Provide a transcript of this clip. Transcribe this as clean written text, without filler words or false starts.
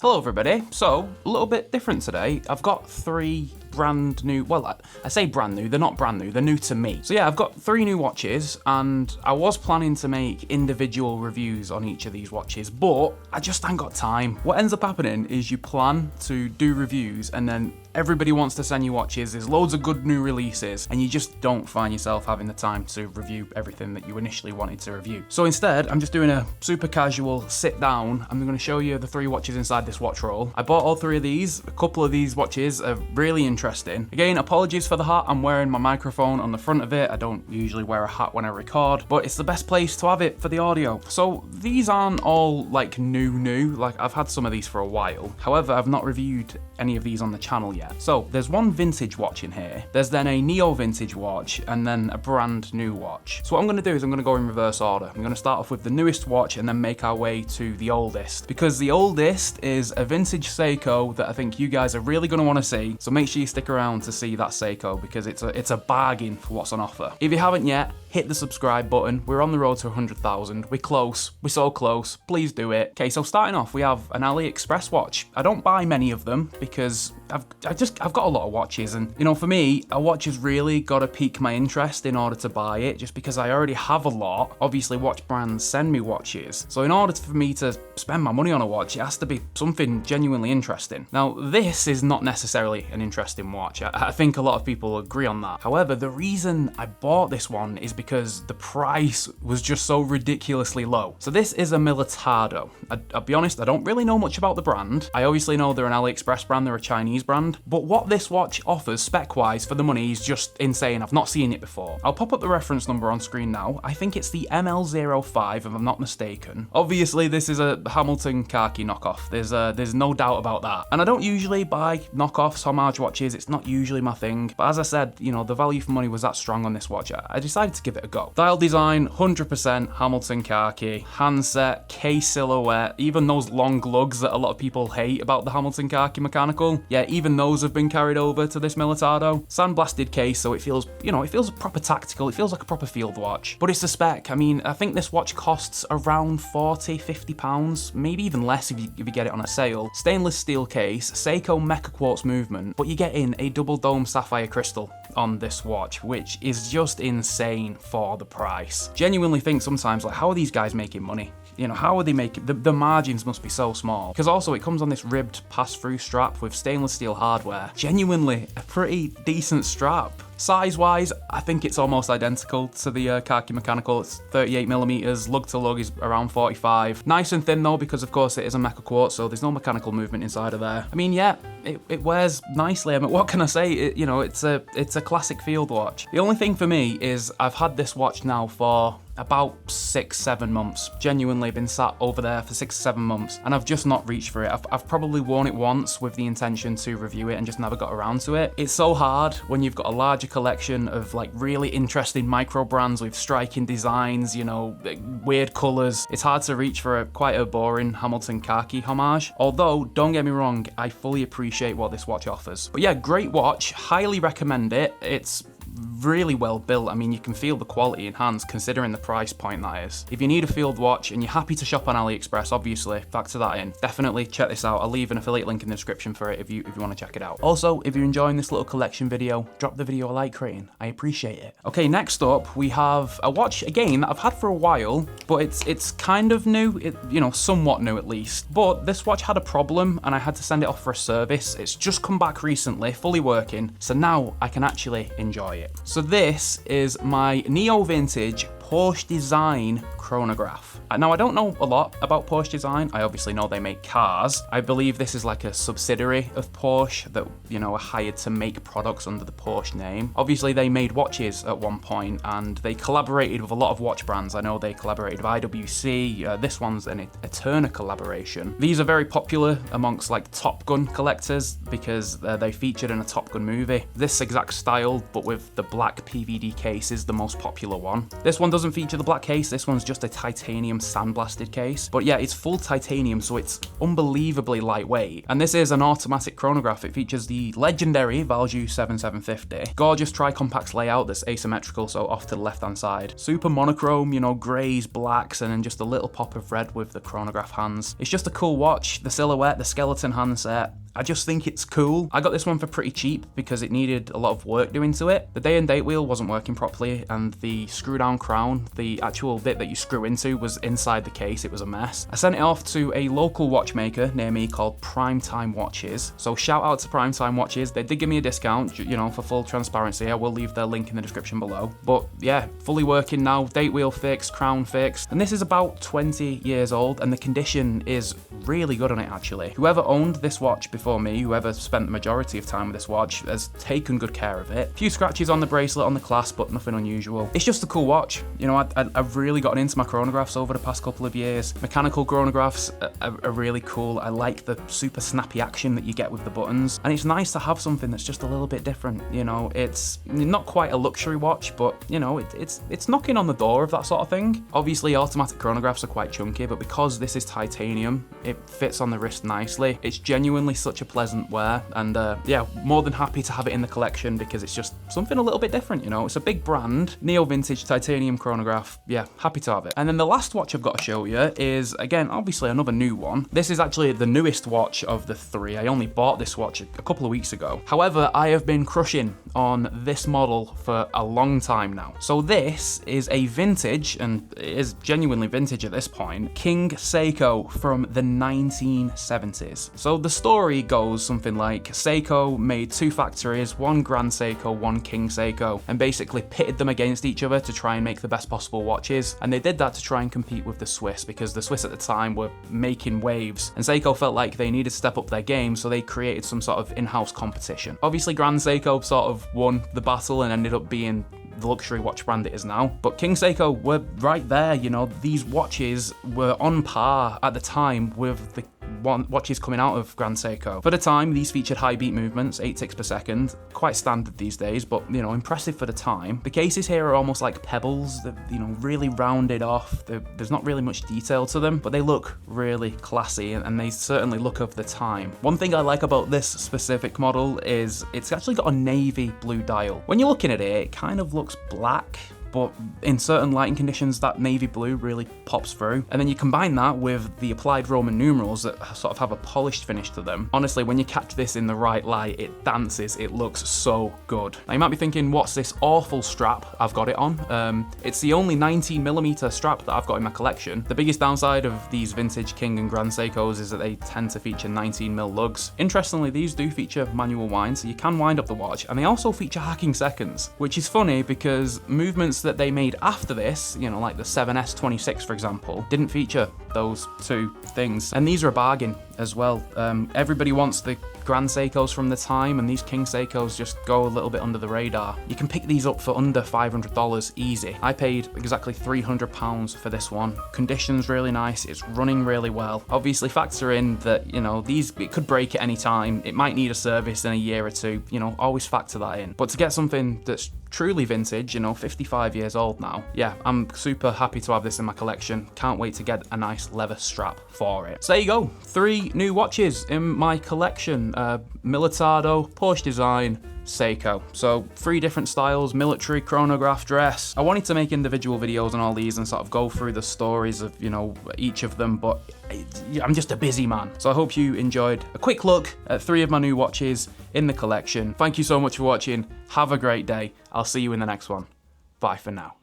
Hello everybody, so a little bit different today. I've got three brand new, well I say brand new, they're not brand new, they're new to me. So yeah, I've got three new watches and I was planning to make individual reviews on each of these watches, but I just ain't got time. What ends up happening is you plan to do reviews and then everybody wants to send you watches, there's loads of good new releases, and you just don't find yourself having the time to review everything that you initially wanted to review. So instead, I'm just doing a super casual sit down. I'm going to show you the three watches inside this watch roll. I bought all three of these. A couple of these watches are really interesting. Again, apologies for the hat. I'm wearing my microphone on the front of it. I don't usually wear a hat when I record, but it's the best place to have it for the audio. So these aren't all like new. Like I've had some of these for a while. However, I've not reviewed any of these on the channel yet. So there's one vintage watch in here, there's then a neo vintage watch, and then a brand new watch. So what I'm going to do is I'm going to go in reverse order. I'm going to start off with the newest watch and then make our way to the oldest, because the oldest is a vintage Seiko that I think you guys are really going to want to see. So make sure you stick around to see that Seiko, because it's a bargain for what's on offer. If you haven't yet, hit the subscribe button. We're on the road to 100,000. We're close. We're so close. Please do it. Okay, so starting off, we have an AliExpress watch. I don't buy many of them because I've got a lot of watches, and you know, for me, a watch has really got to pique my interest in order to buy it, just because I already have a lot. Obviously, watch brands send me watches, so in order for me to spend my money on a watch, it has to be something genuinely interesting. Now, this is not necessarily an interesting watch. I think a lot of people agree on that. However, the reason I bought this one is because the price was just so ridiculously low. So this is a Militado. I'll be honest, I don't really know much about the brand. I obviously know they're an AliExpress brand, they're a Chinese brand, but what this watch offers spec-wise for the money is just insane. I've not seen it before. I'll pop up the reference number on screen now. I think it's the ML05 if I'm not mistaken. Obviously, this is a Hamilton khaki knockoff. There's no doubt about that. And I don't usually buy knockoffs, homage watches. It's not usually my thing. But as I said, you know, the value for money was that strong on this watch. I decided to give it a go. Dial design, 100% Hamilton khaki. Handset, case silhouette, even those long lugs that a lot of people hate about the Hamilton khaki mechanical. Yeah, even those have been carried over to this Militado. Sandblasted case, so it feels, you know, it feels proper tactical. It feels like a proper field watch. But it's the spec. I mean, I think this watch costs around 40, 50 pounds, maybe even less if you get it on a sale. Stainless steel case, Seiko Mecha Quartz movement, but you get in a double dome sapphire crystal on this watch, which is just insane for the price. Genuinely think sometimes, like, how are these guys making money? You know, how are they making, the margins must be so small. Because also it comes on this ribbed pass-through strap with stainless steel hardware. Genuinely a pretty decent strap. Size-wise, I think it's almost identical to the khaki mechanical. It's 38mm, lug to lug is around 45. Nice and thin though, because of course it is a Mecha Quartz, so there's no mechanical movement inside of there. I mean, yeah, it wears nicely. I mean, what can I say? You know, it's a classic field watch. The only thing for me is I've had this watch now for about 6-7 months. Genuinely been sat over there for 6-7 months, and I've just not reached for it. I've probably worn it once with the intention to review it and just never got around to it. It's so hard when you've got a larger collection of like really interesting micro brands with striking designs, you know, weird colors. It's hard to reach for quite a boring Hamilton khaki homage. Although, don't get me wrong, I fully appreciate what this watch offers. But yeah, great watch, highly recommend it. It's really well built. I mean, you can feel the quality in hands considering the price point that is. If you need a field watch and you're happy to shop on AliExpress, obviously factor that in. Definitely check this out. I'll leave an affiliate link in the description for it if you want to check it out. Also, if you're enjoying this little collection video, drop the video a like rating. I appreciate it. Okay, next up we have a watch again that I've had for a while, but it's kind of new. You know, somewhat new at least. But this watch had a problem and I had to send it off for a service. It's just come back recently, fully working, so now I can actually enjoy it. So this is my neo vintage Porsche Design chronograph. Now, I don't know a lot about Porsche Design. I obviously know they make cars. I believe this is like a subsidiary of Porsche that, you know, are hired to make products under the Porsche name. Obviously, they made watches at one point and they collaborated with a lot of watch brands. I know they collaborated with IWC. This one's an Eterna collaboration. These are very popular amongst like Top Gun collectors because they featured in a Top Gun movie. This exact style, but with the black PVD case, is the most popular one. This one doesn't feature the black case. This one's just a titanium sandblasted case. But yeah, it's full titanium, so it's unbelievably lightweight. And this is an automatic chronograph. It features the legendary Value 7750. Gorgeous tri-compax layout that's asymmetrical, so off to the left-hand side. Super monochrome, you know, greys, blacks, and then just a little pop of red with the chronograph hands. It's just a cool watch. The silhouette, the skeleton handset, I just think it's cool. I got this one for pretty cheap because it needed a lot of work doing to it. The day and date wheel wasn't working properly, and the screw down crown, the actual bit that you screw into, was inside the case. It was a mess. I sent it off to a local watchmaker near me called Primetime Watches. So shout out to Primetime Watches. They did give me a discount, you know, for full transparency. I will leave their link in the description below. But yeah, fully working now, date wheel fixed, crown fixed. And this is about 20 years old, and the condition is really good on it actually. Whoever owned this watch before me, whoever spent the majority of time with this watch, has taken good care of it. A few scratches on the bracelet, on the clasp, but nothing unusual. It's just a cool watch. You know, I've really gotten into my chronographs over the past couple of years. Mechanical chronographs are really cool. I like the super snappy action that you get with the buttons, and it's nice to have something that's just a little bit different. You know, it's not quite a luxury watch, but you know, it's knocking on the door of that sort of thing. Obviously, automatic chronographs are quite chunky, but because this is titanium, it fits on the wrist nicely. It's genuinely such a pleasant wear, and yeah, more than happy to have it in the collection because it's just something a little bit different, you know. It's a big brand, neo vintage titanium chronograph. Yeah, happy to have it. And then the last watch I've got to show you is, again, obviously another new one. This is actually the newest watch of the three. I only bought this watch a couple of weeks ago. However, I have been crushing on this model for a long time now. So this is a vintage, and it is genuinely vintage at this point, King Seiko from the 1970s. So the story goes something like Seiko made two factories, one Grand Seiko, one King Seiko, and basically pitted them against each other to try and make the best possible watches. And they did that to try and compete with the Swiss, because the Swiss at the time were making waves, and Seiko felt like they needed to step up their game, so they created some sort of in-house competition. Obviously, Grand Seiko sort of won the battle and ended up being the luxury watch brand it is now. But King Seiko were right there, you know, these watches were on par at the time with the watches coming out of Grand Seiko. For the time, these featured high beat movements, 8 ticks per second, quite standard these days, but you know, impressive for the time. The cases here are almost like pebbles, they're, you know, really rounded off. There's not really much detail to them, but they look really classy, and they certainly look of the time. One thing I like about this specific model is it's actually got a navy blue dial. When you're looking at it, it kind of looks black, but in certain lighting conditions, that navy blue really pops through. And then you combine that with the applied Roman numerals that sort of have a polished finish to them. Honestly, when you catch this in the right light, it dances, it looks so good. Now you might be thinking, what's this awful strap I've got it on? It's the only 19mm strap that I've got in my collection. The biggest downside of these vintage King and Grand Seikos is that they tend to feature 19mm lugs. Interestingly, these do feature manual wind, so you can wind up the watch, and they also feature hacking seconds, which is funny because movements that they made after this, you know, like the 7S26 for example, didn't feature those two things. And these are a bargain as well. Everybody wants the Grand Seikos from the time, and these King Seikos just go a little bit under the radar. You can pick these up for under $500 easy. I paid exactly £300 for this one. Condition's really nice, it's running really well. Obviously factor in that, you know, these, it could break at any time, it might need a service in a year or two, you know, always factor that in. But to get something that's truly vintage, you know, 55 years old now, yeah, I'm super happy to have this in my collection. Can't wait to get a nice leather strap for it. So there you go, 3 new watches in my collection. Militado, Porsche Design, Seiko. So 3 different styles: military, chronograph, dress. I wanted to make individual videos on all these and sort of go through the stories of, you know, each of them, but I'm just a busy man. So I hope you enjoyed a quick look at 3 of my new watches in the collection. Thank you so much for watching. Have a great day. I'll see you in the next one. Bye for now.